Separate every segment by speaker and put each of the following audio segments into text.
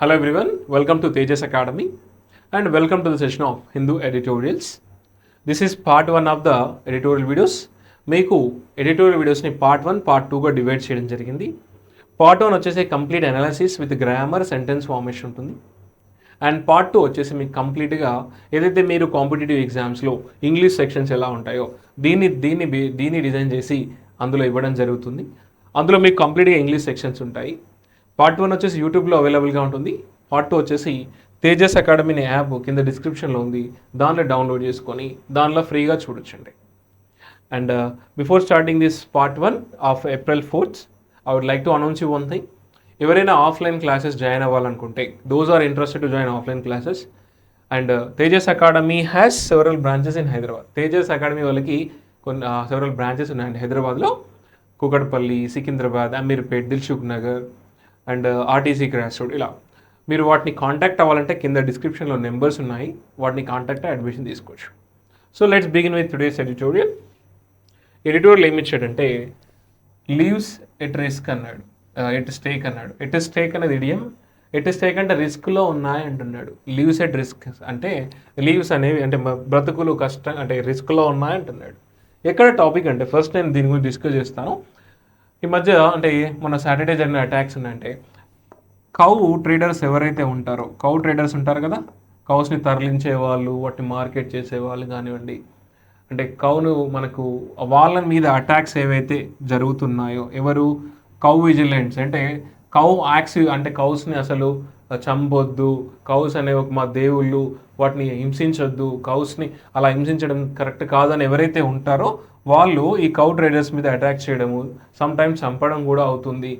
Speaker 1: Hello everyone, welcome to TEJAS Academy and welcome to the session of Hindu editorials. This is part 1 of the editorial videos. మీకు editorial వీడియోస్ని part 1, part 2గా divide చేయడం జరిగింది. Part 1 వచ్చేసి complete analysis with grammar, sentence formation ఉంటుంది. And part 2 వచ్చేసి మీకు కంప్లీట్గా ఏదైతే మీరు కాంపిటేటివ్ ఎగ్జామ్స్లో ఇంగ్లీష్ సెక్షన్స్ ఎలా ఉంటాయో దీన్ని డిజైన్ చేసి అందులో ఇవ్వడం జరుగుతుంది. అందులో మీకు కంప్లీట్గా ఇంగ్లీష్ సెక్షన్స్ ఉంటాయి. పార్ట్ 1 వచ్చేసి యూట్యూబ్లో అవైలబుల్గా ఉంటుంది. పార్ట్ 2 వచ్చేసి తేజస్ అకాడమీ అనే యాప్ కింద డిస్క్రిప్షన్లో ఉంది, దానిలో డౌన్లోడ్ చేసుకొని దానిలో ఫ్రీగా చూడొచ్చండి. And before starting this part 1 of April 4th, I would like to announce you one thing. ఎవరైనా ఆఫ్లైన్ క్లాసెస్ జాయిన్ అవ్వాలనుకుంటే, those are interested to join offline classes, and Tejas academy has several branches in Hyderabad. Tejas academy వాళ్ళకి కొన్ని several branches ఉన్నాయండి హైదరాబాద్లో. Kukatpally, Secunderabad, Ameerpet, Dilsukh Nagar and RTC X Roads. ఇలా మీరు వాటిని contact అవ్వాలంటే కింద డిస్క్రిప్షన్లో నెంబర్స్ ఉన్నాయి, వాటిని కాంటాక్ట్ అడ్మిషన్ తీసుకోవచ్చు. So let's begin with today's editorial. Editorial ఏమి ఇచ్చాడంటే లీవ్స్ ఎట్ రిస్క్ అన్నాడు, ఎట్ స్టేక్ అన్నాడు. ఎట్ స్టేక్ అనేది ఇడియం. ఎట్ స్టేక్ అంటే రిస్క్లో ఉన్నాయి అంటున్నాడు. లీవ్స్ ఎట్ రిస్క్ అంటే లీవ్స్ అనేవి అంటే బ్రతుకులు కష్టం అంటే రిస్క్లో ఉన్నాయి అంటున్నాడు. ఎక్కడ టాపిక్ అంటే ఫస్ట్ నేను దీని గురించి డిస్కస్ చేస్తాను. ఈ మధ్య అంటే మన సాటర్డే జరిగిన అటాక్స్ ఉన్నాయంటే కౌ ట్రేడర్స్ ఎవరైతే ఉంటారో, కౌ ట్రేడర్స్ ఉంటారు కదా, కౌస్ని తరలించే వాళ్ళు, వాటిని మార్కెట్ చేసే వాళ్ళు కానివ్వండి, అంటే కౌను మనకు వాళ్ళ మీద అటాక్స్ ఏవైతే జరుగుతున్నాయో, ఎవరు కౌ విజిలెంట్స్ అంటే కౌ యాక్స్ అంటే కౌస్ని అసలు చంపొద్దు, కౌస్ అనే ఒక మా దేవుళ్ళు, వాటిని హింసించొద్దు, కౌస్ని అలా హింసించడం కరెక్ట్ కాదని ఎవరైతే ఉంటారో వాళ్ళు ఈ కౌ ట్రేడర్స్ మీద అటాక్ చేయడము, సమ్టైమ్స్ చంపడం కూడా అవుతుంది.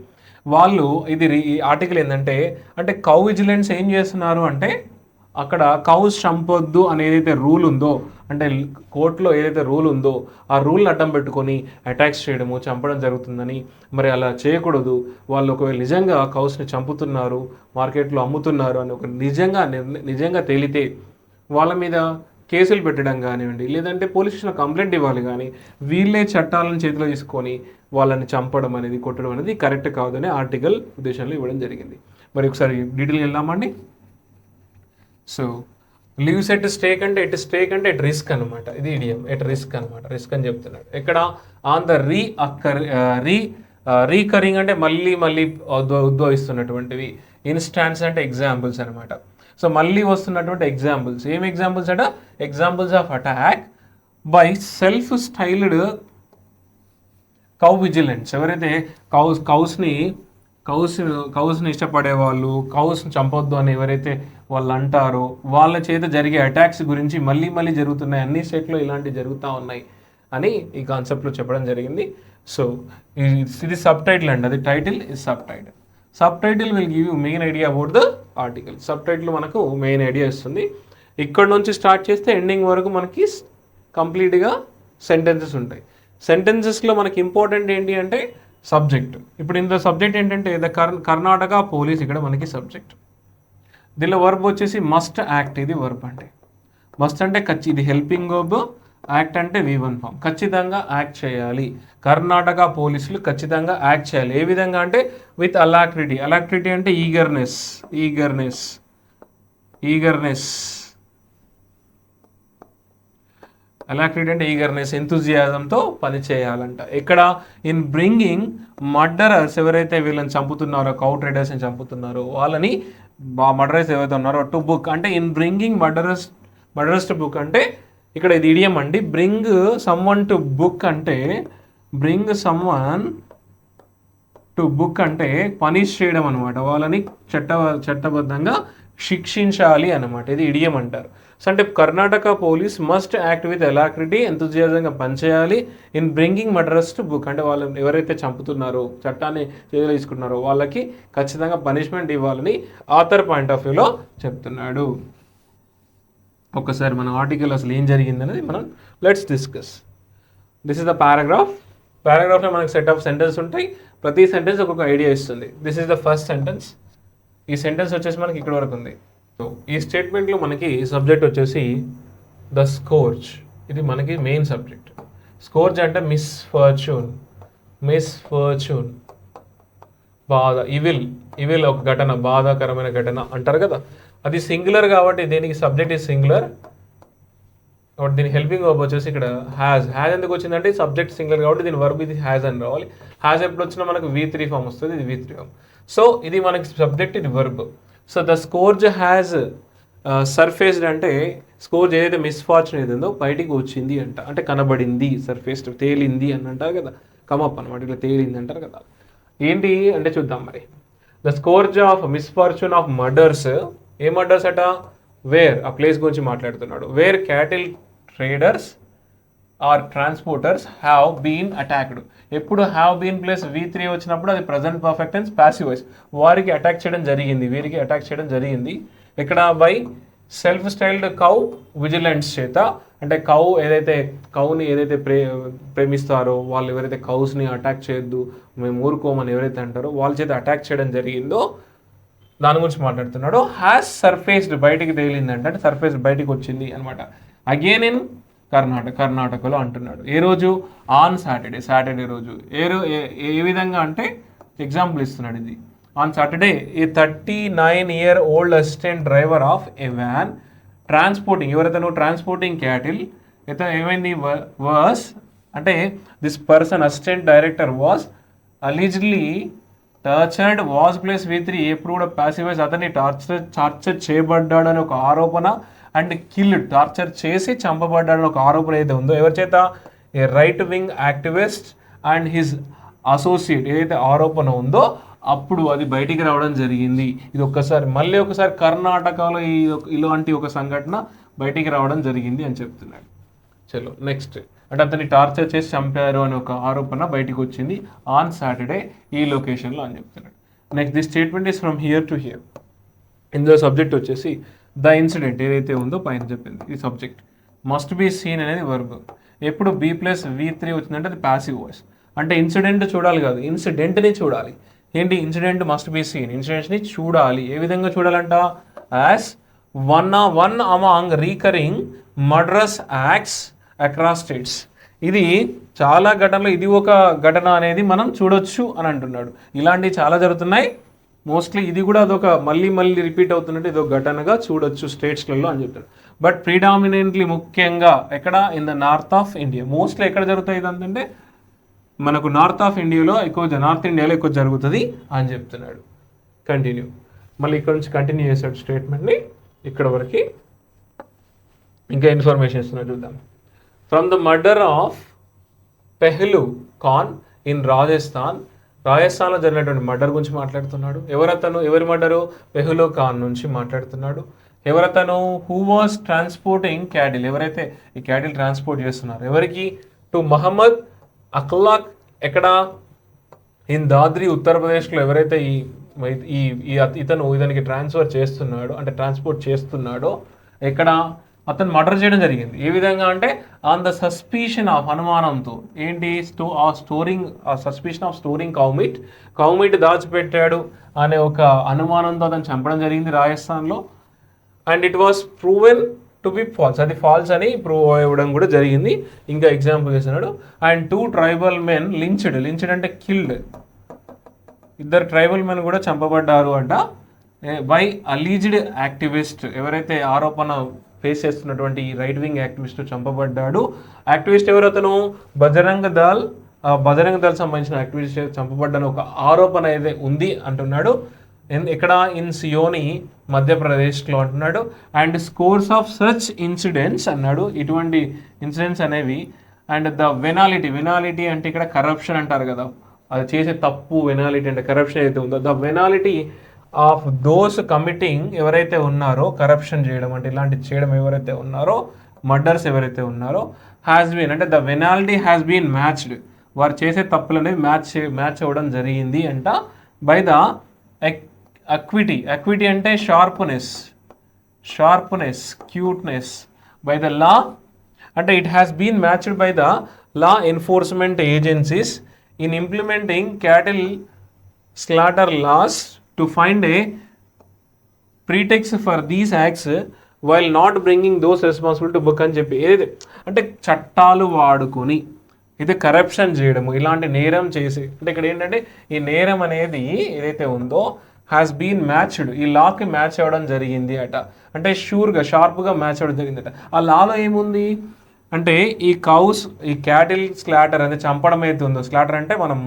Speaker 1: వాళ్ళు ఈ ఆర్టికల్ ఏంటంటే అంటే కౌ విజిలెంట్స్ ఏం చేస్తున్నారు అంటే అక్కడ కౌస్ చంపొద్దు అని ఏదైతే రూల్ ఉందో, అంటే కోర్టులో ఏదైతే రూల్ ఉందో ఆ రూల్ని అడ్డం పెట్టుకొని అటాక్స్ చేయడము, చంపడం జరుగుతుందని. మరి అలా చేయకూడదు, వాళ్ళు ఒకవేళ నిజంగా కౌస్ని చంపుతున్నారు, మార్కెట్లో అమ్ముతున్నారు అని ఒక నిజంగా తేలితే వాళ్ళ మీద కేసులు పెట్టడం కానివ్వండి, లేదంటే పోలీస్ స్టేషన్లో కంప్లైంట్ ఇవ్వాలి. కానీ వీళ్ళే చట్టాలను చేతిలో తీసుకొని వాళ్ళని చంపడం అనేది, కొట్టడం అనేది కరెక్ట్ కాదనే ఆర్టికల్ ఉద్దేశంలో ఇవ్వడం జరిగింది. మరి ఒకసారి డీటెయిల్గా వెళ్దామండి. సో లీవ్స్ ఎట్ స్టేక్ అంటే ఎట్ రిస్క్ అనమాట. ఇది ఇడియం, ఎట్ రిస్క్ అనమాట. రిస్క్ అని చెప్తున్నాడు. ఎక్కడ ఆన్ ద రీకరింగ్ అంటే మళ్ళీ ఉద్భవిస్తున్నటువంటివి. ఇన్స్టాన్స్ అంటే ఎగ్జాంపుల్స్ అనమాట. సో మళ్ళీ వస్తున్నటువంటి ఎగ్జాంపుల్స్. ఏం ఎగ్జాంపుల్స్ అంటే examples of attack by self styled cow vigilantes. ఎవరైతే కౌస్ని ఇష్టపడే వాళ్ళు, కౌస్ని చంపొద్దు అని ఎవరైతే వాళ్ళు అంటారో వాళ్ళ చేత జరిగే అటాక్స్ గురించి మళ్ళీ జరుగుతున్నాయి, అన్ని స్టేట్లో ఇలాంటివి జరుగుతూ ఉన్నాయి అని ఈ కాన్సెప్ట్లో చెప్పడం జరిగింది. సో ఇది సబ్ టైటిల్ అండి, అది టైటిల్ ఇది sub title. Sub title will give you main idea about the article. Sub title మనకు మెయిన్ ఐడియా ఇస్తుంది. ఇక్కడ నుంచి స్టార్ట్ చేస్తే ఎండింగ్ వరకు మనకి కంప్లీట్గా సెంటెన్సెస్ ఉంటాయి. సెంటెన్సెస్లో మనకి ఇంపార్టెంట్ ఏంటి అంటే సబ్జెక్ట్. ఇప్పుడు ఇందులో సబ్జెక్ట్ ఏంటంటే ద కర్ణాటక పోలీస్, ఇక్కడ మనకి సబ్జెక్ట్. దీనిలో వర్బ్ వచ్చేసి మస్ట్ యాక్ట్. ఇది వర్బ్ అంటే మస్ట్ అంటే ఇది హెల్పింగ్ వర్బ్, యాక్ట్ అంటే V1 ఫామ్. ఖచ్చితంగా యాక్ట్ చేయాలి. కర్ణాటక పోలీసులు ఖచ్చితంగా యాక్ట్ చేయాలి. ఏ విధంగా అంటే విత్ అలాక్రిటీ. అలాక్రిటీ అంటే ఈగర్నెస్. అలాక్రిటీ అంటే ఈగర్నెస్, ఎంతూజియాజంతో పని చేయాలంట. ఇక్కడ ఇన్ బ్రింగింగ్ మర్డరర్స్, ఎవరైతే వీళ్ళని చంపుతున్నారో, కౌ ట్రేడర్స్ని చంపుతున్నారో వాళ్ళని, మర్డరర్స్ ఎవరైతే ఉన్నారో టు బుక్ అంటే in bringing murderers to book అంటే ఇక్కడ ఇది ఇడియం అండి. బ్రింగ్ సమ్వన్ టు బుక్ అంటే పనిష్ చేయడం అనమాట. వాళ్ళని చట్టబద్ధంగా శిక్షించాలి అనమాట. ఇది ఇడియం అంటారు. సో అంటే Karnataka police must act with alacrity, ఎంతూజియాజంగా పనిచేయాలి. In bringing murderers to book అంటే వాళ్ళని ఎవరైతే చంపుతున్నారో, చట్టాన్ని చేతిలో తీసుకుంటున్నారో వాళ్ళకి ఖచ్చితంగా పనిష్మెంట్ ఇవ్వాలని ఆథర్ పాయింట్ ఆఫ్ వ్యూలో చెప్తున్నాడు. ఒకసారి మన ఆర్టికల్ అసలు ఏం జరిగింది అనేది మనం let's discuss. This is the paragraph. పారాగ్రాఫ్లో మనకు సెట్ ఆఫ్ సెంటెన్స్ ఉంటాయి. ప్రతి సెంటెన్స్ ఒక్కొక్క ఐడియా ఇస్తుంది. This is the first sentence. ఈ సెంటెన్స్ వచ్చేసి మనకి ఇక్కడ వరకు ఉంది. సో ఈ స్టేట్మెంట్లో మనకి సబ్జెక్ట్ వచ్చేసి ద స్కోర్జ్. ఇది మనకి మెయిన్ సబ్జెక్ట్. స్కోర్జ్ అంటే మిస్ఫార్చ్యూన్, బాధ, ఈవిల్ ఇవి ఒక ఘటన, బాధాకరమైన ఘటన అంటారు కదా, అది సింగులర్ కాబట్టి దీనికి సబ్జెక్ట్ ఈజ్ సింగులర్ కాబట్టి దీని హెల్పింగ్ వర్బ్ వచ్చేసి ఇక్కడ హ్యాజ్. హ్యాజ్ ఎందుకు వచ్చిందంటే సబ్జెక్ట్ సింగులర్ కాబట్టి దీని వర్బ్ ఇది హ్యాజ్ అని రావాలి. హ్యాజ్ ఎప్పుడు వచ్చినా మనకు V3 ఫామ్ వస్తుంది, ఇది V3 ఫామ్. సో ఇది మనకి సబ్జెక్ట్, ఇది verb. So the scourge has surfaced అంటే స్కోర్జ్ ఏదైతే మిస్ఫార్చ్యూన్ ఏదో బయటికి వచ్చింది అంట, అంటే కనబడింది, సర్ఫేస్డ్ తేలింది అని అంటారు కదా, కమప్ అనమాట, ఇట్లా తేలింది అంటారు కదా. ఏంటి అంటే చూద్దాం మరి. The scourge of misfortune of murders, ఏ మర్డర్స్ అట, వేర్ ఆ ప్లేస్ గురించి మాట్లాడుతున్నాడు. Where cattle traders or transporters have been attacked. ఎప్పుడు హ్యావ్ బీన్ ప్లస్ V3 వచ్చినప్పుడు అది present perfect tense passive voice. వారికి అటాక్ చేయడం జరిగింది, వీరికి అటాక్ చేయడం జరిగింది. ఇక్కడ by self styled cow vigilantes చేత, అంటే కౌని ఏదైతే ప్రేమిస్తారో వాళ్ళు ఎవరైతే కౌస్ని అటాక్ చేయొద్దు, మేము ఊరుకోమని ఎవరైతే అంటారో వాళ్ళ చేత అటాక్ చేయడం జరిగిందో దాని గురించి మాట్లాడుతున్నాడు. హ్యాస్ సర్ఫేస్డ్ బయటికి తేలిందంటే, అంటే సర్ఫేస్ బయటికి వచ్చింది అనమాట. అగైన్ ఇన్ కర్ణాటకలో అంటున్నాడు. ఏ రోజు, ఆన్ సాటర్డే రోజు. ఏ విధంగా అంటే ఎగ్జాంపుల్ ఇస్తున్నాడు ఇది. On Saturday a 39-year-old assistant driver of a van transporting, ఎవరైతే ట్రాన్స్పోర్టింగ్ క్యాటిల్ అయితే ఏమైంది వాస్ అంటే this person assistant director was allegedly tortured, was plus V3 ఎప్పుడు కూడా ప్యాసివ్ వాయిస్, అతన్ని టార్చర్ చేయబడ్డాడని ఒక ఆరోపణ, అండ్ కిల్డ్ టార్చర్ చేసి చంపబడ్డాడని ఒక ఆరోపణ ఏదైతే ఉందో ఎవరి చేత, a right wing activist and his associate ఏదైతే ఆరోపణ ఉందో అప్పుడు అది బయటికి రావడం జరిగింది. ఇది మళ్ళీ ఒకసారి కర్ణాటకలో ఇలాంటి ఒక సంఘటన బయటికి రావడం జరిగింది అని చెప్తున్నాడు. చలో నెక్స్ట్, అంటే అతన్ని టార్చర్ చేసి చంపారు అనే ఒక ఆరోపణ బయటికి వచ్చింది ఆన్ సాటర్డే ఈ లొకేషన్లో అని చెప్తున్నాడు. Next, the statement is from here to here. ఇందులో సబ్జెక్ట్ వచ్చేసి ద ఇన్సిడెంట్ ఏదైతే ఉందో పైన చెప్పింది ఈ సబ్జెక్ట్. మస్ట్ బీ సీన్ అనేది వర్బ్. ఎప్పుడు B ప్లస్ V3 వచ్చిందంటే అది ప్యాసివ్ వాయిస్, అంటే ఇన్సిడెంట్ చూడాలి కాదు, ఇన్సిడెంట్ని చూడాలి. ఏంటి ఇన్సిడెంట్, మస్ట్ బీ సీన్, ఇన్సిడెంట్స్ని చూడాలి. ఏ విధంగా చూడాలంట, as one among recurring murderous acts across states. ఇది చాలా ఘటనలు, ఇది ఒక ఘటన అనేది మనం చూడొచ్చు అని అంటున్నాడు. ఇలాంటివి చాలా జరుగుతున్నాయి, మోస్ట్లీ ఇది కూడా అదొక మళ్ళీ రిపీట్ అవుతున్నట్టు ఇదొక ఘటనగా చూడొచ్చు స్టేట్స్లలో అని చెప్తాడు. బట్ ప్రిడామినెంట్లీ ముఖ్యంగా ఎక్కడ, in the north of India. Mostly ఎక్కడ జరుగుతాయి ఇదంటే మనకు నార్త్ ఆఫ్ ఇండియాలో ఎక్కువ, నార్త్ ఇండియాలో ఎక్కువ జరుగుతుంది అని చెప్తున్నాడు. కంటిన్యూ, మళ్ళీ ఇక్కడ నుంచి కంటిన్యూ చేశాడు స్టేట్మెంట్ని ఇక్కడ వరకు. ఇంకా ఇన్ఫర్మేషన్ ఇస్తున్నాడు చూద్దాం. From the murder of Pehlu Khan in రాజస్థాన్లో జరిగినటువంటి మర్డర్ గురించి మాట్లాడుతున్నాడు. ఎవరి మర్డరు, పెహ్లు ఖాన్ నుంచి మాట్లాడుతున్నాడు. ఎవరతను, హూ వాస్ ట్రాన్స్పోర్టింగ్ క్యాటిల్, ఎవరైతే ఈ క్యాటిల్ ట్రాన్స్పోర్ట్ చేస్తున్నారు ఎవరికి, టు మహమ్మద్ అఖ్లాక్, ఎక్కడ, ఇన్ దాద్రి ఉత్తరప్రదేశ్లో ఎవరైతే ఇతనికి ట్రాన్స్ఫర్ చేస్తున్నాడో, అంటే ట్రాన్స్పోర్ట్ చేస్తున్నాడో, ఎక్కడ అతను మర్డర్ చేయడం జరిగింది. ఏ విధంగా అంటే ఆన్ ద సస్పిషన్ ఆఫ్, అనుమానంతో, ఏంటి, సస్పిషన్ ఆఫ్ స్టోరింగ్ కౌమిట్ దాచిపెట్టాడు అనే ఒక అనుమానంతో అతను చంపడం జరిగింది రాజస్థాన్లో. And it was proven to be false, అది ఫాల్స్ అని ప్రూవ్ అవ్వడం కూడా జరిగింది. ఇంకా ఎగ్జాంపుల్ చేస్తున్నాడు. అండ్ 2 ట్రైబల్ మెన్ లించ్డ్ అంటే కిల్డ్, 2 ట్రైబల్ మెన్ కూడా చంపబడ్డారు అంట బై అలీజ్డ్ యాక్టివిస్ట్, ఎవరైతే ఆరోపణ ఫేస్ చేస్తున్నటువంటి రైట్ వింగ్ యాక్టివిస్ట్ చంపబడ్డాడు. యాక్టివిస్ట్ ఎవరు, అతను బజరంగ దళ్ సంబంధించిన యాక్టివిస్ట్ చంపబడ్డాను ఒక ఆరోపణ అయితే ఉంది అంటున్నాడు. ఇక్కడ ఇన్ సియోని మధ్యప్రదేశ్లో అంటున్నాడు. And scores of such incidents అన్నాడు, ఇటువంటి ఇన్సిడెంట్స్ అనేవి. అండ్ ద వెనాలిటీ అంటే ఇక్కడ కరప్షన్ అంటారు కదా, అది చేసే తప్పు, వెనాలిటీ అంటే కరప్షన్ అయితే ఉందో, ద వెనాలిటీ ఆఫ్ దోస్ కమిటింగ్, ఎవరైతే ఉన్నారో కరప్షన్ చేయడం అంటే ఇలాంటి చేయడం ఎవరైతే ఉన్నారో, మర్డర్స్ ఎవరైతే ఉన్నారో, హ్యాస్ బీన్ అంటే ద వెనాలిటీ హ్యాస్ బీన్ మ్యాచ్డ్, వారు చేసే తప్పులు అనేవి మ్యాచ్ అవ్వడం జరిగింది అంట బై ద అక్విటీ అంటే sharpness, cuteness, by the law అంటే it has been matched by the law enforcement agencies in implementing cattle slaughter laws to find a pretext for these acts while not bringing those responsible to book అని చెప్పి, ఏదైతే అంటే చట్టాలు వాడుకొని ఇది corruption చేయడము, ఇలాంటి నేరం చేసి, అంటే ఇక్కడ ఏంటంటే ఈ నేరం అనేది ఏదైతే ఉందో హ్యాస్ బీన్ మ్యాచ్డ్, ఈ లాకి మ్యాచ్ అవ్వడం జరిగింది అట, అంటే షూర్గా షార్ప్గా మ్యాచ్ అవ్వడం జరిగిందట. ఆ లాలో ఏముంది అంటే ఈ కౌస్, ఈ క్యాటిల్ స్లాటర్ అనేది చంపడం అయితే ఉందో, స్లాటర్ అంటే మనం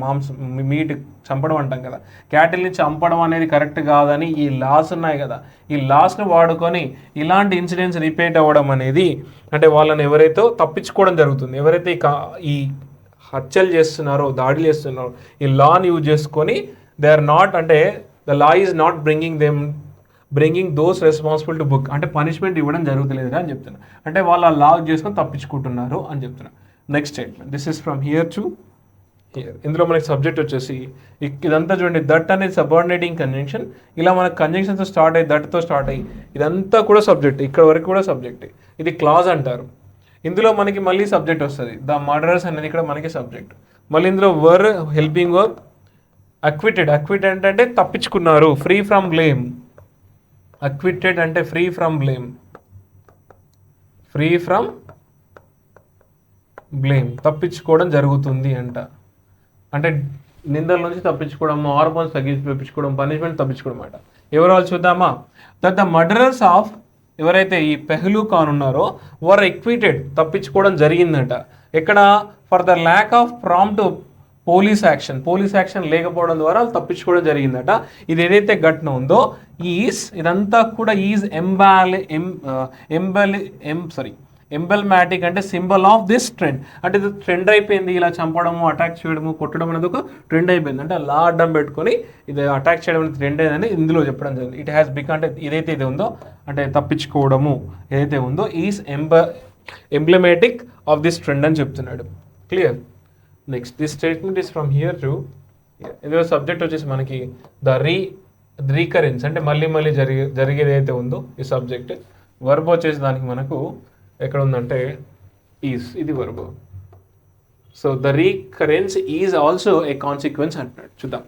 Speaker 1: మీట్ చంపడం అంటాం కదా, క్యాటిల్ని చంపడం అనేది కరెక్ట్ కాదని ఈ లాస్ ఉన్నాయి కదా, ఈ లాస్ను వాడుకొని ఇలాంటి ఇన్సిడెంట్స్ రిపీట్ అవ్వడం అనేది, అంటే వాళ్ళని ఎవరైతే తప్పించుకోవడం జరుగుతుంది, ఎవరైతే ఈ హత్యలు చేస్తున్నారో, దాడులు చేస్తున్నారో, ఈ లాని యూజ్ చేసుకొని దే ఆర్ నాట్, అంటే the law is not bringing those responsible to book, అంటే పనిష్మెంట్ ఇవ్వడం జరుగుతలేదు అని చెప్తున్నా, అంటే వాళ్ళు ఆ లా చేసుకొని తప్పించుకుంటున్నారు అని చెప్తున్నా. Next statement, this is from here to here. ఇందులో మనకి సబ్జెక్ట్ వచ్చేసి ఇదంతా చూడండి, దట్ అనేది సబార్డినేటింగ్ కంజంక్షన్, ఇలా మనకు కంజంక్షన్తో స్టార్ట్ అయ్యి దట్తో స్టార్ట్ అయ్యి ఇదంతా కూడా సబ్జెక్ట్, ఇక్కడ వరకు కూడా సబ్జెక్ట్, ఇది క్లాజ్ అంటారు. ఇందులో మనకి మళ్ళీ సబ్జెక్ట్ వస్తుంది, ద మర్డరర్స్ అనేది ఇక్కడ మనకి సబ్జెక్ట్. మళ్ళీ ఇందులో వర్, హెల్పింగ్ వర్క్, అక్విటెడ్ అంటే తప్పించుకున్నారు, ఫ్రీ ఫ్రమ్ బ్లేమ్, అక్విటెడ్ అంటే ఫ్రీ ఫ్రమ్ బ్లేమ్, తప్పించుకోవడం జరుగుతుంది అంట, అంటే నిందల నుంచి తప్పించుకోవడం, హార్మోన్స్ తప్పించుకోవడం, పనిష్మెంట్ తప్పించుకోవడం అంట. ఎవరు వాళ్ళు చూద్దామా, దట్ ద మర్డరర్స్ ఆఫ్, ఎవరైతే ఈ పెహ్లూ ఖాన్ ఉన్నారో వర్ ఎక్విటెడ్, తప్పించుకోవడం జరిగిందంట. ఎక్కడ, for the lack of prompt police action లేకపోవడం ద్వారా వాళ్ళు తప్పించుకోవడం జరిగిందట. ఇది ఏదైతే ఘటన ఉందో ఇదంతా కూడా ఎంబెల్మాటిక్ అంటే సింబల్ ఆఫ్ దిస్ ట్రెండ్, అంటే ఇది ట్రెండ్ అయిపోయింది, ఇలా చంపడము, అటాక్ చేయడము, కొట్టడం అనేది ఒక ట్రెండ్ అయిపోయింది, అంటే లా అడ్డం పెట్టుకొని ఇది అటాక్ చేయడం అనేది ట్రెండ్ అయిందని ఇందులో చెప్పడం జరిగింది. ఇట్ హ్యాస్ బికమ్, అంటే ఏదైతే ఇది ఉందో, అంటే తప్పించుకోవడము ఏదైతే ఉందో ఈజ్ ఎంబ్లమేటిక్ ఆఫ్ దిస్ ట్రెండ్ అని చెప్తున్నాడు. Clear. Next this statement is from here to, ఇందులో సబ్జెక్ట్ వచ్చేసి మనకి ద రీకరెన్స్, అంటే మళ్ళీ జరిగేది అయితే ఉందో ఈ సబ్జెక్ట్. వర్బ్ వచ్చేసి దానికి మనకు ఎక్కడ ఉందంటే ఈజ్, ఇది verb. So the recurrence is also a consequence అంటున్నాడు. చూద్దాం,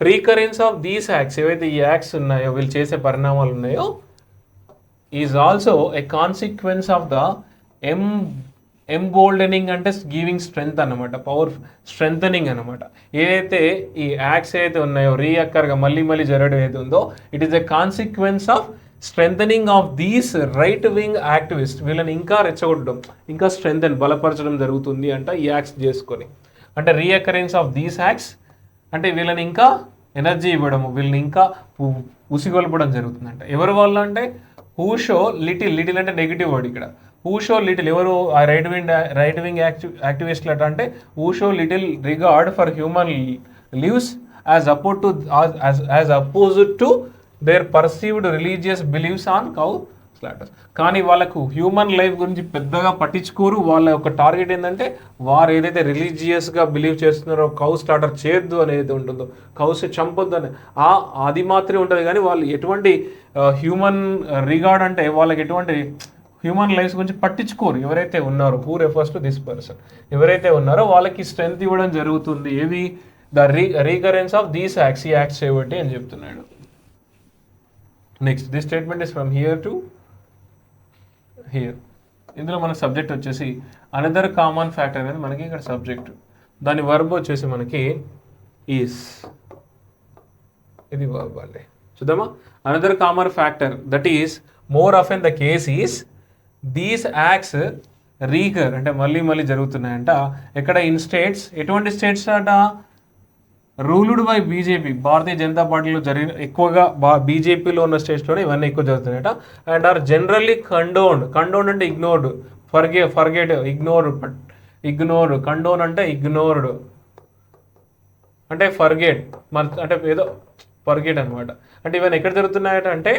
Speaker 1: రీకరెన్స్ ఆఫ్ దీస్ యాక్ట్స్, ఏవైతే ఈ యాక్ట్స్ ఉన్నాయో, వీళ్ళు చేసే పరిణామాలు ఉన్నాయో, is also a consequence of the emboldening, అంటే గివింగ్ స్ట్రెంగ్త్ అనమాట, పవర్ స్ట్రెంథనింగ్ అనమాట. ఏదైతే ఈ యాక్ట్స్ ఏదైతే ఉన్నాయో రీఅక్కర్గా మళ్ళీ జరగడం ఏదైతే ఉందో, it is a consequence of strengthening of these right wing activist, వీళ్ళని ఇంకా రెచ్చగొట్టడం, ఇంకా బలపరచడం జరుగుతుంది అంట ఈ యాక్ట్స్ చేసుకొని. అంటే రీఅకరెన్స్ ఆఫ్ దీస్ యాక్ట్స్ అంటే వీళ్ళని ఇంకా ఎనర్జీ ఇవ్వడము, వీళ్ళని ఇంకా ఉసిగొల్పడం జరుగుతుందంట. ఎవరు వాళ్ళు అంటే హూ షో లిటిల్ అంటే నెగిటివ్ వర్డ్ ఇక్కడ, హూ షో లిటిల్, ఎవరు ఆ రైట్ వింగ్ యాక్టివిస్ట్లు అంటే who show little regard for human lives as opposite to their perceived religious beliefs on cow slaughters. కానీ వాళ్ళకు హ్యూమన్ లైఫ్ గురించి పెద్దగా పట్టించుకోరు. వాళ్ళ యొక్క టార్గెట్ ఏంటంటే వారు ఏదైతే రిలీజియస్గా బిలీవ్ చేస్తున్నారో కౌ స్లాటర్ చేయొద్దు అనేది ఉంటుందో, కౌస్ చంపొద్దు అని అది మాత్రమే ఉంటుంది. కానీ వాళ్ళు ఎటువంటి హ్యూమన్ రిగార్డ్ అంటే వాళ్ళకి ఎటువంటి హ్యూమన్ లైఫ్స్ గురించి పట్టించుకోరు. ఎవరైతే ఉన్నారో, who refers to this person, ఎవరైతే ఉన్నారో వాళ్ళకి స్ట్రెంత్ ఇవ్వడం జరుగుతుంది. ఏవి, ద రీకరెన్స్ ఆఫ్ దీస్ యాక్ట్స్, ఈ యాక్ట్స్ చేయబట్టి అని చెప్తున్నాడు. Next this statement is from here to here. ఇందులో మన సబ్జెక్ట్ వచ్చేసి అనదర్ కామన్ ఫ్యాక్టర్ అనేది మనకి ఇక్కడ సబ్జెక్ట్, దాని వర్బ్ వచ్చేసి మనకి ఈస్, ఇది వర్బ్ అండి. చూద్దామా, another common factor that is more often the case is these acts recur, అంటే మళ్ళీ జరుగుతున్నాయంట. ఎక్కడ, ఇన్ స్టేట్స్, ఎటువంటి స్టేట్స్ అట, ruled by BJP, Bharatiya Janata పార్టీలో ఎక్కువగా బీజేపీలో ఉన్న స్టేట్స్లోనే ఇవన్నీ ఎక్కువ జరుగుతున్నాయట. అండ్ ఆర్ జనరల్లీ కండోన్డ్ అంటే ఇగ్నోర్డ్, ఫర్గెట్ ఇగ్నోర్డ్, కండోన్ అంటే ఇగ్నోర్డ్ అంటే ఫర్గెట్, అంటే ఏదో ఫర్గెట్ అనమాట. అంటే ఇవన్నీ ఎక్కడ జరుగుతున్నాయట అంటే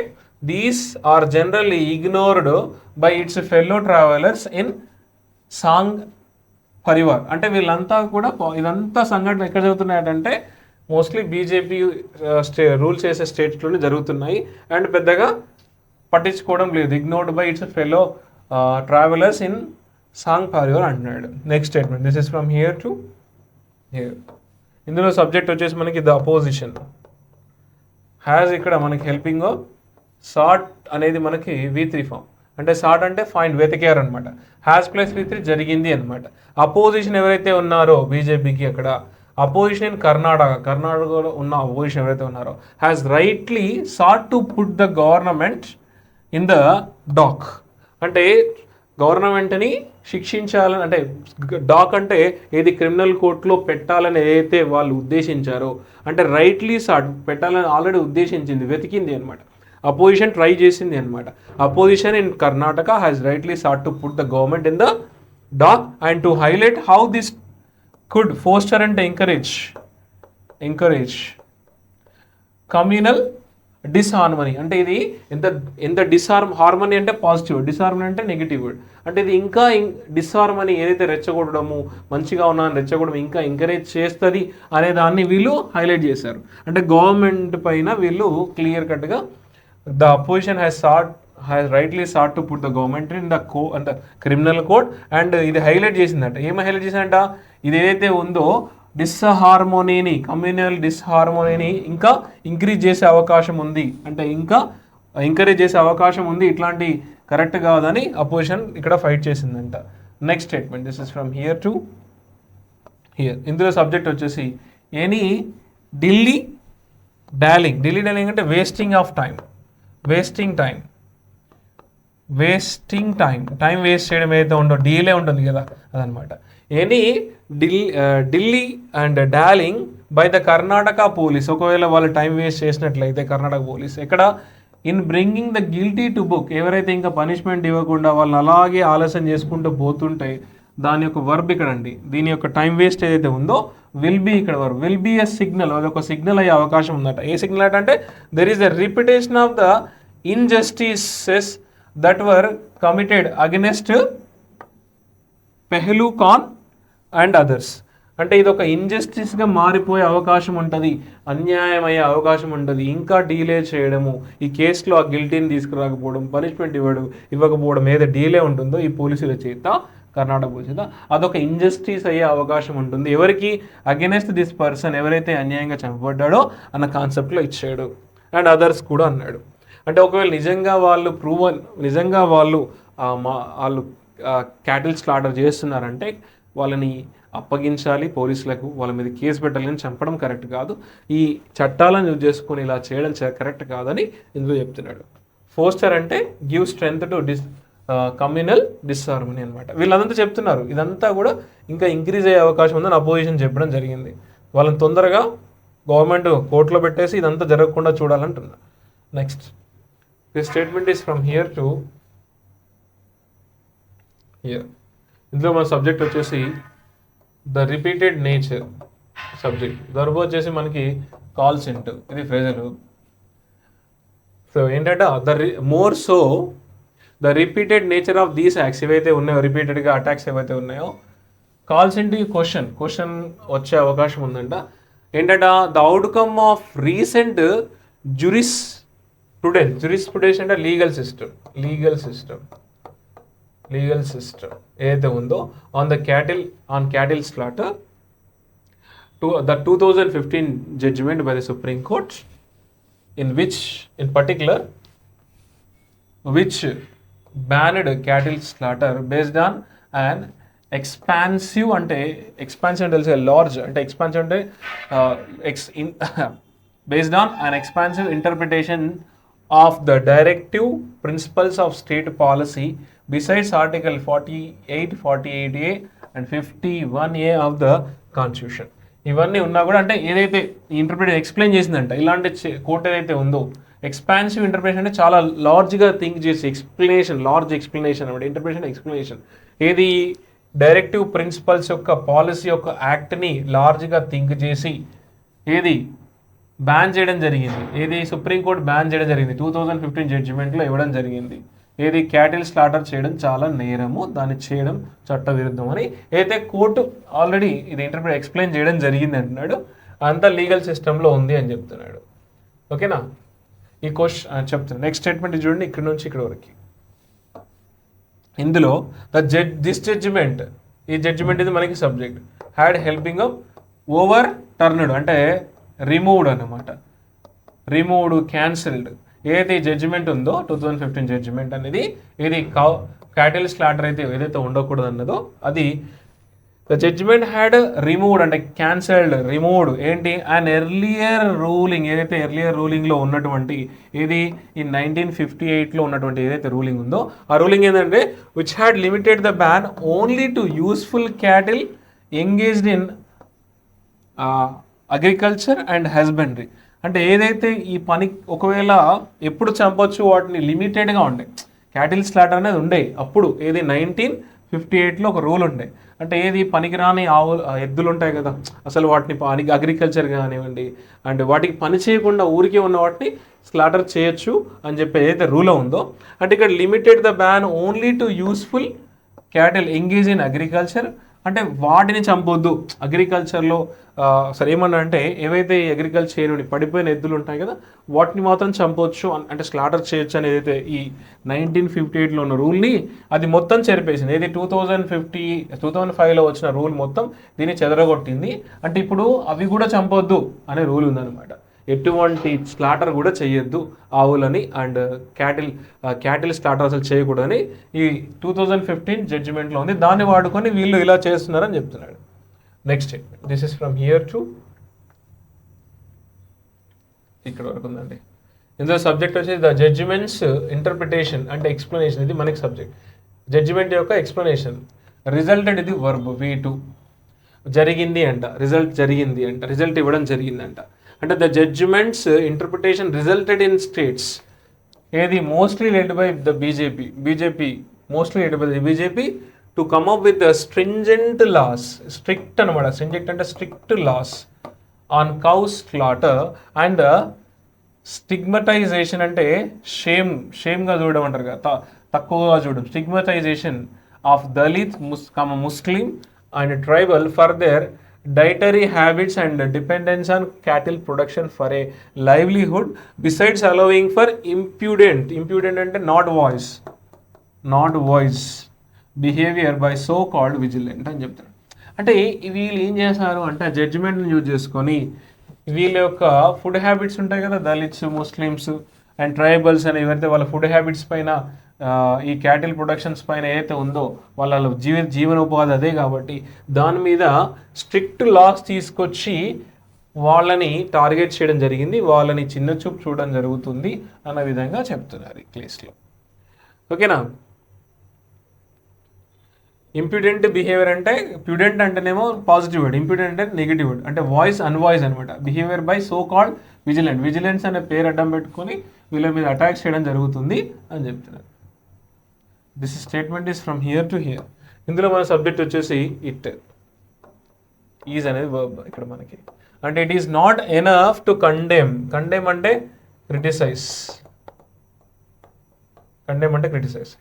Speaker 1: these are generally ignored by its fellow travellers in Sangh Parivar. అంటే వీళ్ళంతా కూడా ఇదంతా సంఘటన ఎక్కడ జరుగుతున్నాయంటే మోస్ట్లీ బీజేపీ రూల్ చేసే స్టేట్స్లోనే జరుగుతున్నాయి. అండ్ పెద్దగా పట్టించుకోవడం లేదు. Ignored by its fellow travellers in Sangh Parivar అంటున్నాడు. Next statement, this is from here to here. ఇందులో సబ్జెక్ట్ వచ్చేసి మనకి ద అపోజిషన్ హ్యాజ్, ఇక్కడ మనకి హెల్పింగ్ సార్ట్ అనేది మనకి V3 ఫామ్, అంటే సార్ట్ అంటే ఫైండ్, వెతికారు అనమాట. హ్యాస్ ప్లస్ V3 జరిగింది అనమాట. అపోజిషన్ ఎవరైతే ఉన్నారో బీజేపీకి అక్కడ అపోజిషన్ ఇన్ కర్ణాటకలో ఉన్న అపోజిషన్ ఎవరైతే ఉన్నారో has rightly sought to put the government in the dock. అంటే గవర్నమెంట్ని శిక్షించాలని, అంటే డాక్ అంటే ఏది క్రిమినల్ కోర్టులో పెట్టాలని ఏదైతే వాళ్ళు ఉద్దేశించారో, అంటే రైట్లీ సాట్ పెట్టాలని ఆల్రెడీ ఉద్దేశించింది, వెతికింది అనమాట. అపోజిషన్ ట్రై చేసింది అనమాట. Opposition in Karnataka has rightly sought to put the government in the dock and to highlight how this could foster and encourage communal disharmony. అంటే ఇది ఎంత హార్మనీ అంటే పాజిటివ్, డిస్హార్మనీ అంటే నెగిటివ్. అంటే ఇది ఇంకా డిస్హార్మనీ ఏదైతే రెచ్చగొట్టడము, మంచిగా ఉన్నాను రెచ్చగొట్టడం ఇంకా ఎంకరేజ్ చేస్తుంది అనే దాన్ని వీళ్ళు హైలైట్ చేశారు. అంటే గవర్నమెంట్ పైన వీళ్ళు క్లియర్ కట్గా the opposition has rightly sought to put the government in the criminal code. And ఇది హైలైట్ చేసిందంట. ఏమి హైలైట్ చేసిందంట, ఇది ఏదైతే ఉందో కమ్యూనల్ డిస్హార్మోనీని ఇంకా ఇంక్రీజ్ చేసే అవకాశం ఉంది, అంటే ఇంకా ఎంకరేజ్ చేసే అవకాశం ఉంది, ఇట్లాంటి కరెక్ట్ కాదని అపోజిషన్ ఇక్కడ ఫైట్ చేసిందంట. Next statement, this is from here to here. ఇందులో సబ్జెక్ట్ వచ్చేసి ఎనీ ఢిల్లీ డాలింగ్ అంటే వేస్టింగ్ టైం వేస్ట్ చేయడం ఏదైతే ఉండో, డీలే ఉంటుంది కదా అదనమాట. Any Delhi and darling by the Karnataka police, ఒకవేళ వాళ్ళు టైం వేస్ట్ చేసినట్లయితే కర్ణాటక పోలీస్ ఎక్కడ in bringing the guilty to book, ఎవరైతే ఇంకా పనిష్మెంట్ ఇవ్వకుండా వాళ్ళు అలాగే ఆలస్యం చేసుకుంటూ పోతుంటే దాని యొక్క వర్బ్ ఇక్కడ అండి, దీని యొక్క టైం వేస్ట్ ఏదైతే ఉందో విల్ బీ ఇక్కడ verb, will be a signal, అదొక సిగ్నల్ అయ్యే అవకాశం ఉందట. ఏ సిగ్నల్ అంటే there is a repetition of the injustices that were committed against Pehlu Khan and others. అంటే ఇది ఒక ఇన్జస్టిస్గా మారిపోయే అవకాశం ఉంటుంది, అన్యాయం అయ్యే అవకాశం ఉంటుంది. ఇంకా డీలే చేయడము, ఈ కేసులో ఆ గిల్టీని తీసుకురాకపోవడం, పనిష్మెంట్ ఇవ్వకపోవడం ఏదైతే డీలే ఉంటుందో ఈ పోలీసుల చేత, కర్ణాటక పోలీసు చేత, అదొక ఇంజస్టిస్ అయ్యే అవకాశం ఉంటుంది. ఎవరికి? అగెనెస్ట్ దిస్ పర్సన్, ఎవరైతే అన్యాయంగా చంపబడ్డాడో అన్న కాన్సెప్ట్లో ఇచ్చాడు. అండ్ అదర్స్ కూడా అన్నాడు. అంటే ఒకవేళ నిజంగా వాళ్ళు క్యాటిల్ స్లాటర్ చేస్తున్నారంటే వాళ్ళని అప్పగించాలి పోలీసులకు, వాళ్ళ మీద కేసు పెట్టాలని, చంపడం కరెక్ట్ కాదు. ఈ చట్టాలను యూజ్ చేసుకొని ఇలా చేయడం కరెక్ట్ కాదని ఇందులో చెప్తున్నాడు. ఫోస్టర్ అంటే give strength to communal disharmony అనమాట. వీళ్ళంతా చెప్తున్నారు ఇదంతా కూడా ఇంకా ఇంక్రీజ్ అయ్యే అవకాశం ఉందని అపోజిషన్ చెప్పడం జరిగింది. వాళ్ళని తొందరగా గవర్నమెంట్ కోర్టులో పెట్టేసి ఇదంతా జరగకుండా చూడాలంటున్నారు. Next, this statement is from here to here. ఇందులో మన సబ్జెక్ట్ వచ్చేసి the repeated nature subject. Verb వచ్చేసి మనకి కాల్స్ ఇంటూ, ఇది ఫ్రేజల్. సో ఏంటంటే the repeated nature of these acts ఏవైతే ఉన్నాయో, రిపీటెడ్గా అటాక్స్ ఏవైతే ఉన్నాయో, కాల్స్ ఇంటూ క్వశ్చన్ వచ్చే అవకాశం ఉందంట. ఏంటంటే ద అవుట్కమ్ ఆఫ్ రీసెంట్ జురిస్ప్రుడెన్స్ అంటే లీగల్ సిస్టమ్ ఏదైతే ఉందో on cattle slaughter, the 2015 judgment by the Supreme Court in particular which banned cattle slaughter based on an expansive అంటే large అంటే expansive అంటే based on an expansive interpretation of the directive principles of state policy besides Article 48, 48A and 51A of the Constitution. ఇవన్నీ ఉన్నా కూడా అంటే ఏదైతే interpretation explain చేసిందంట, ఇలాంటి కోర్ట్ ఏదైతే ఉందో ఎక్స్పాన్సివ్ ఇంటర్ప్రిటేషన్ అంటే చాలా లార్జ్గా థింక్ చేసి లార్జ్ ఎక్స్ప్లెనేషన్ అనమాట. ఇంటర్ప్రిటేషన్ ఎక్స్ప్లెనేషన్ ఏది డైరెక్టివ్ ప్రిన్సిపల్స్ యొక్క పాలసీ యొక్క యాక్ట్ని లార్జ్గా థింక్ చేసి ఏది బ్యాన్ చేయడం జరిగింది, ఏది సుప్రీంకోర్టు బ్యాన్ చేయడం జరిగింది, 2015 జడ్జిమెంట్లో ఇవ్వడం జరిగింది. ఏది క్యాటిల్ స్లాటర్ చేయడం చాలా నేరము, దాన్ని చేయడం చట్టవిరుద్ధం అని అయితే కోర్టు ఆల్రెడీ ఇది ఇంటర్ప్రిట్ ఎక్స్ప్లెయిన్ చేయడం జరిగింది అంటున్నాడు. అంతా లీగల్ సిస్టంలో ఉంది అని చెప్తున్నాడు. ఓకేనా, ఈ క్వశ్చన్ చెప్తున్నాను. నెక్స్ట్ స్టేట్మెంట్ చూడండి, ఇక్కడ నుంచి ఇక్కడ వరకు. ఇందులో దిస్ జడ్జిమెంట్, ఈ జడ్జిమెంట్ ఇది మనకి subject, had helping up over turned అంటే రిమూవ్డ్ అనమాట, క్యాన్సిల్డ్. ఏదైతే జడ్జిమెంట్ ఉందో 2015 జడ్జిమెంట్ అనేది, ఇది క్యాటిల్ స్లాటర్ అయితే ఏదైతే ఉండకూడదు అన్నదో అది ద జడ్జిమెంట్ హ్యాడ్ రిమూవ్డ్ అంటే క్యాన్సల్డ్ రిమూవ్డ్ ఏంటి అండ్ ఎర్లియర్ రూలింగ్ ఏదైతే ఎర్లియర్ రూలింగ్లో ఉన్నటువంటి ఏది ఈ 1958లో ఉన్నటువంటి ఏదైతే రూలింగ్ ఉందో ఆ రూలింగ్ ఏంటంటే which had limited the ban only to useful cattle engaged in agriculture and husbandry. అంటే ఏదైతే ఈ పని ఒకవేళ ఎప్పుడు చంపొచ్చు వాటిని లిమిటెడ్గా ఉండే క్యాటిల్ స్లాటర్ అనేది ఉండే అప్పుడు ఏది 1958లో ఒక రూల్ ఉండే. అంటే ఏది పనికిరాని ఎద్దులు ఉంటాయి కదా అసలు వాటిని అగ్రికల్చర్ కానివ్వండి అండ్ వాటికి పని చేయకుండా ఊరికే ఉన్న వాటిని స్లాటర్ చేయొచ్చు అని చెప్పి ఏదైతే రూల్ ఉందో అంటే ఇక్కడ limited the ban only to useful cattle engage in agriculture అంటే వాటిని చంపొద్దు అగ్రికల్చర్లో సరే ఏమన్నా అంటే ఏవైతే అగ్రికల్చర్ చేయని పడిపోయిన ఎద్దులు ఉంటాయి కదా వాటిని మాత్రం చంపొచ్చు అంటే స్లాటర్ చేయొచ్చు అని ఏదైతే ఈ 1958లో ఉన్న రూల్ని అది మొత్తం చెరిపేసింది. ఏది 2005లో వచ్చిన రూల్ మొత్తం దీన్ని చెదరగొట్టింది. అంటే ఇప్పుడు అవి కూడా చంపొద్దు అనే రూల్ ఉందన్నమాట. ఎటువంటి స్లాటర్ కూడా చేయొద్దు ఆవులని అండ్ క్యాటిల్ స్లాటర్ అసలు చేయకూడదని ఈ 2015 జడ్జిమెంట్లో ఉంది. దాన్ని వాడుకొని వీళ్ళు ఇలా చేస్తున్నారని చెప్తున్నాడు. Next this is from here to ఇక్కడ వరకు ఉందండి. ఇందులో సబ్జెక్ట్ వచ్చేసి ద జడ్జిమెంట్స్ ఇంటర్ప్రిటేషన్ అంటే ఎక్స్ప్లెనేషన్. ఇది మనకి సబ్జెక్ట్ జడ్జిమెంట్ యొక్క ఎక్స్ప్లెనేషన్. రిజల్టెడ్ ఇది వర్బ్ V2 జరిగింది అంట రిజల్ట్ ఇవ్వడం జరిగిందంట. అంటే the judgements interpretation resulted in states ఏది mostly led by the BJP mostly led by the BJP to come up with stringent laws strict అనమాట. స్ట్రింజెంట్ అంటే strict laws on cow slaughter and స్టిగ్మటైజేషన్ అంటే షేమ్గా చూడడం అంటారు కదా తక్కువగా చూడడం stigmatisation of Dalit Muslim and tribal for their dietary habits and dependence on cattle production for a livelihood besides allowing for impudent అంటే not voice behavior by so called vigilant అని చెప్తారు. అంటే వీళ్ళు ఏం చేస్తారు అంటే జడ్జిమెంట్ని యూజ్ చేసుకొని వీళ్ళ యొక్క ఫుడ్ హ్యాబిట్స్ ఉంటాయి కదా దళిత్స్ ముస్లిమ్స్ అండ్ ట్రైబల్స్ అని ఎవరైతే వాళ్ళ ఫుడ్ హ్యాబిట్స్ పైన ఈ క్యాటిల్ ప్రొడక్షన్స్ పైన ఏదైతే ఉందో వాళ్ళ జీవనోపాధి అదే కాబట్టి దాని మీద స్ట్రిక్ట్ లాస్ తీసుకొచ్చి వాళ్ళని టార్గెట్ చేయడం జరిగింది, వాళ్ళని చిన్న చూపు చూడడం జరుగుతుంది అన్న విధంగా చెప్తున్నారు ఈ కేసులో. ఓకేనా. ఇంప్యూడెంట్ బిహేవియర్ అంటే ప్యూడెంట్ అంటేనేమో పాజిటివ్ వర్డ్, ఇంప్యూడెంట్ అంటే నెగిటివ్ వర్డ్, అంటే వాయిస్ అన్వాయిస్ అనమాట. Behaviour by so called vigilance అనే పేరు అడ్డం పెట్టుకొని వీళ్ళ మీద అటాక్ చేయడం జరుగుతుంది అని చెప్తున్నారు. This statement is from here to here. ఇందులో మన సబ్జెక్ట్ వచ్చేసి ఇట్ ఈజ్ అనేది వర్బ్ ఇక్కడ మనకి. అంటే it is not enough to condemn అంటే criticise.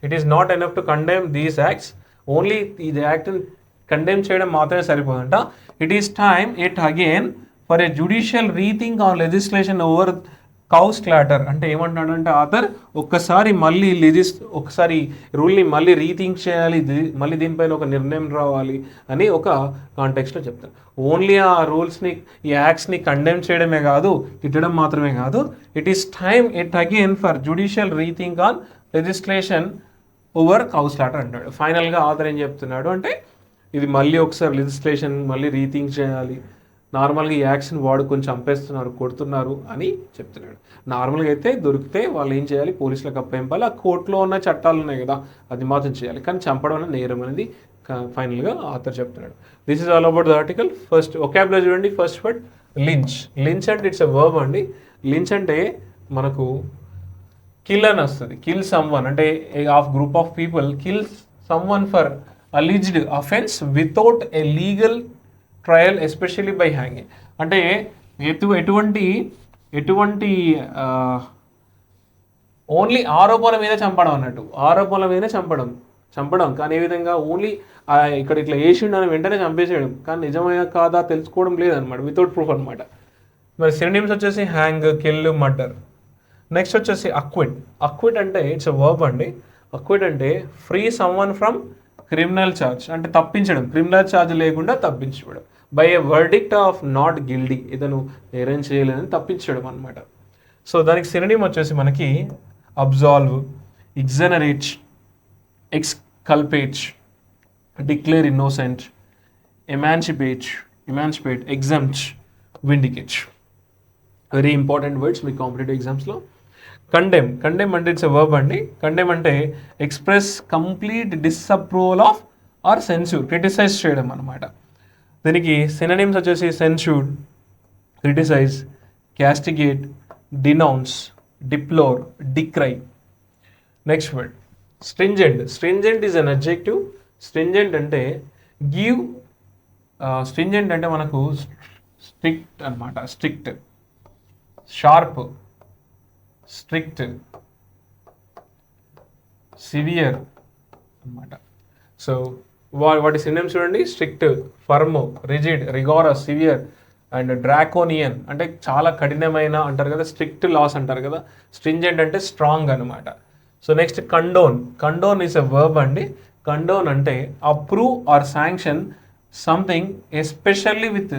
Speaker 1: It is not enough to condemn these acts. Only ఇది యాక్ట్ని కండెమ్ చేయడం మాత్రమే సరిపోదంట. It is time it again for a judicial rethink on legislation over cow slaughter. అంటే ఏమంటున్నాడంటే author ఒకసారి రూల్ని మళ్ళీ రీథింక్ చేయాలి, మళ్ళీ దీనిపైన ఒక నిర్ణయం రావాలి అని ఒక కాంటెక్స్ట్లో చెప్తారు. ఓన్లీ ఆ రూల్స్ని ఈ యాక్ట్స్ని కండెమ్ చేయడమే కాదు, తిట్టడం మాత్రమే కాదు. It is time it again for judicial rethink on legislation over cow slaughter అంటాడు. ఫైనల్గా ఆథర్ ఏం చెప్తున్నాడు అంటే ఇది మళ్ళీ ఒకసారి లెజిస్లేషన్ మళ్ళీ రీథింక్ చేయాలి, నార్మల్గా ఈ యాక్షన్ వాడుకొని చంపేస్తున్నారు, కొడుతున్నారు అని చెప్తున్నాడు. నార్మల్గా అయితే దొరికితే వాళ్ళు ఏం చేయాలి, పోలీసులకు అప్పగింపాలి, ఆ కోర్టులో ఉన్న చట్టాలు ఉన్నాయి కదా అది మాత్రం చేయాలి, కానీ చంపడం అనేది నేరం అనేది ఫైనల్గా ఆథర్ చెప్తున్నాడు. This is all about the article. First vocabulary చూడండి. First word lynch. లించ్ అంటే ఇట్స్ ఎ వర్బ్ అండి. లించ్ అంటే మనకు కిల్ అని వస్తుంది. కిల్ సమ్వన్ అంటే of group of people kill someone for alleged offence without a legal trial especially by hanging. అంటే ఎటువంటి ఓన్లీ ఆరోపణల మీద చంపడం అన్నట్టు, ఆరోపణల మీదనే చంపడం కానీ ఏ విధంగా ఓన్లీ ఇక్కడ ఇట్లా వేసిండు అని వెంటనే చంపేసేయడం, కానీ నిజమైన కాదా తెలుసుకోవడం లేదనమాట, వితౌట్ ప్రూఫ్ అనమాట. మరి సినోనిమ్స్ వచ్చేసి హ్యాంగ్, కిల్, మర్డర్. నెక్స్ట్ వచ్చేసి అక్విట్ అంటే ఇట్స్ ఎ వర్బ్ అండి. అక్విట్ అంటే free someone from criminal charge, అంటే తప్పించడం, క్రిమినల్ ఛార్జ్ లేకుండా తప్పించడం. By a verdict of not guilty, ఇతను నేరం చేయలేదని తప్పించడం అనమాట. సో దానికి సినోనిమ్ వచ్చేసి మనకి absolve, exonerate, exculpate, declare innocent, emancipate, exempt, vindicate. Very important words మీ కాంపిటేటివ్ ఎగ్జామ్స్లో. కండెమ్ అంటే ఇట్స్ ఎ వర్బ్ అండి. కండెమ్ అంటే express complete disapproval of or censure, criticise చేయడం అనమాట. దీనికి సినోనిమ్స్ వచ్చేసి censure, criticise, castigate, denounce, deplore, decry. Next word stringent is an adjective. Stringent అంటే గివ్, స్ట్రింజెంట్ అంటే మనకు స్ట్రిక్ట్ అనమాట. స్ట్రిక్ట్, షార్ప్, స్ట్రిక్ట్, సివియర్ అనమాట. సో వాటి సినోనిమ్స్ చూడండి. Strict, firm, rigid, రిగారస్, severe and డ్రాకోనియన్ అంటే చాలా కఠినమైన అంటారు కదా, స్ట్రిక్ట్ లాస్ అంటారు కదా. స్ట్రింజెంట్ అంటే స్ట్రాంగ్ అనమాట. So next condone is a verb అండి. కండోన్ అంటే approve or sanction something especially with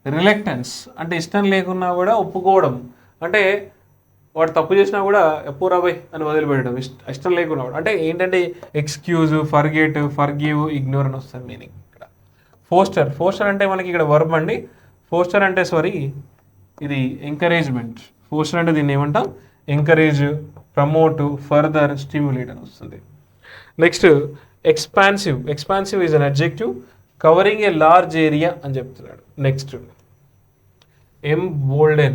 Speaker 1: reluctance, అంటే ఇష్టం లేకున్నా కూడా ఒప్పుకోవడం. అంటే వాడు తప్పు చేసినా కూడా ఎప్పురాబాయ్ అని వదిలిపెట్టడం, ఇష్టం లేకున్నా కూడా. అంటే ఏంటంటే ఎక్స్క్యూజ్, ఫర్గెట్, ఫర్గివ్, ఇగ్నోర్ అని వస్తుంది మీనింగ్ ఇక్కడ. ఫోస్టర్ అంటే మనకి ఇక్కడ వర్బ్ అండి. ఫోస్టర్ అంటే ఇది ఎంకరేజ్మెంట్. ఫోస్టర్ అంటే దీన్ని ఏమంటాం, ఎంకరేజ్, ప్రమోట్, ఫర్దర్, స్టిమ్యులేట్ అని వస్తుంది. Next expansive is an adjective covering a large area అని చెప్తున్నాడు. నెక్స్ట్ ఎంబోల్డెన్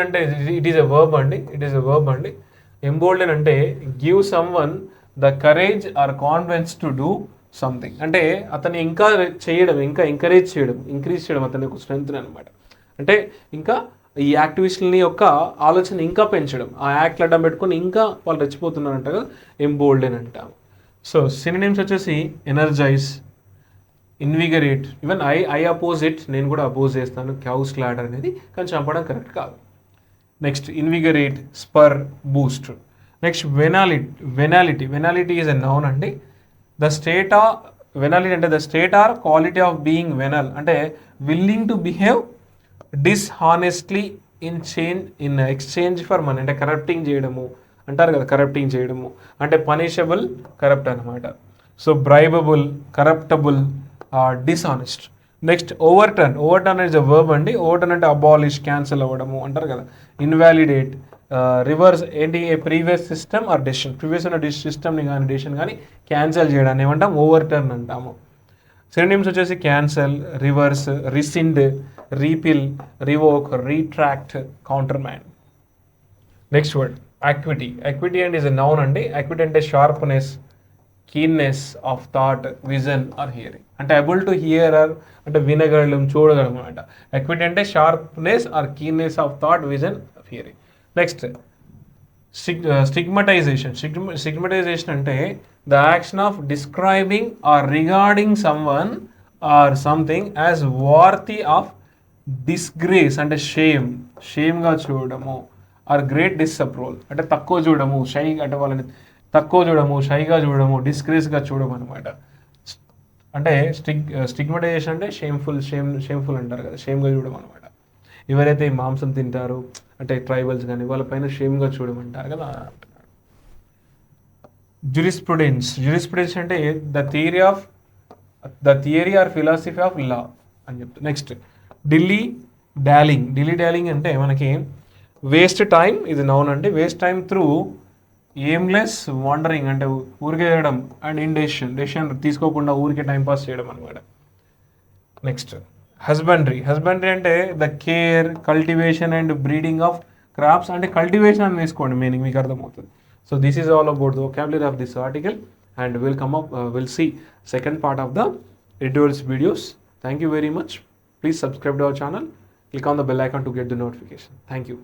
Speaker 1: అంటే ఇట్ ఈస్ ఎ వర్బ్ అండి. ఎంబోల్డెన్ అంటే give someone the courage or confidence to do something, అంటే అతన్ని ఇంకా ఎంకరేజ్ చేయడం, ఇంక్రీజ్ చేయడం అతని యొక్క స్ట్రెంగ్త్ అనమాట. అంటే ఇంకా ఈ యాక్టివిస్ట్ని యొక్క ఆలోచన ఇంకా పెంచడం, ఆ యాక్ట్లు అడ్డం పెట్టుకొని ఇంకా వాళ్ళు రెచ్చిపోతున్నారంట కదా, ఎంబోల్డెన్ అంటాము. సో సినోనిమ్స్ వచ్చేసి energise, invigorate, even I oppose it, నేను కూడా అపోజ్ చేస్తాను క్యాస్ క్లాడర్ అనేది, కానీ చంపడం కరెక్ట్ కాదు. Next invigorate, spur, boost. Next venality is a noun అండి. వెనాలిటీ అంటే the state or quality of being venal, అంటే willing to behave dishonestly in exchange for money, అంటే కరప్టింగ్ చేయడము అంటారు కదా, కరప్టింగ్ చేయడము అంటే పనిషబుల్, కరప్ట్ అనమాట. So bribable, corruptible, dishonest. Next overturn is a verb అండి. ఓవర్టర్న్ అంటే అబాలిష్, క్యాన్సిల్ అవ్వడము అంటారు కదా. ఇన్వాలిడేట్, రివర్స్ ఏంటి, a previous system or decision, previous ఉన్న సిస్టమ్ని కానీ డెసిషన్ కానీ క్యాన్సిల్ చేయడాన్ని ఏమంటాం, ఓవర్టర్న్ అంటాము. సినోనిమ్స్ వచ్చేసి cancel, reverse, rescind, repeal, revoke, retract, countermand. Next word acuity and is a noun అండి. అక్విటీ అంటే sharpness, keenness of thought, vision or hearing, అంటే అబుల్ టు హియర్ ఆర్ అంటే వినగలం, చూడగలం అనమాట. అక్విటీ అంటే sharpness or keenness of thought, vision of hearing. Next stigmatisation అంటే the action of describing or regarding someone or something as worthy of disgrace, అంటే షేమ్గా చూడడము, are great డిస్అప్రూవల్ అంటే తక్కువ చూడము, అంటే వాళ్ళని తక్కువ చూడము, షైగా చూడము, డిస్గ్రేస్గా చూడము అనమాట. అంటే స్టిగ్మటైజేషన్ అంటే షేమ్ఫుల్ అంటారు కదా, షేమ్గా చూడడం అనమాట. ఎవరైతే ఈ మాంసం తింటారో అంటే ట్రైబల్స్ కానీ వాళ్ళపైన షేమ్గా చూడమంటారు కదా. జురిస్ప్రుడెన్స్ అంటే the theory are philosophy of law అని చెప్తారు. నెక్స్ట్ ఢిల్లీ డాలింగ్ అంటే మనకి వేస్ట్ టైం, ఇది నౌన్ అంటే waste time through aimless wandering, అంటే ఊరికే చేయడం, అండ్ డెసిషన్ తీసుకోకుండా ఊరికే టైంపాస్ చేయడం అనమాట. నెక్స్ట్ హస్బెండరీ అంటే the care, cultivation and breeding of crops, అంటే కల్టివేషన్ అని తీసుకోండి మీనింగ్, మీకు అర్థమవుతుంది. So this is all about the vocabulary of this article, and we'll see second part of the editorials videos. Thank you very much. Please subscribe to our channel, click on the bell icon to get the notification. Thank you.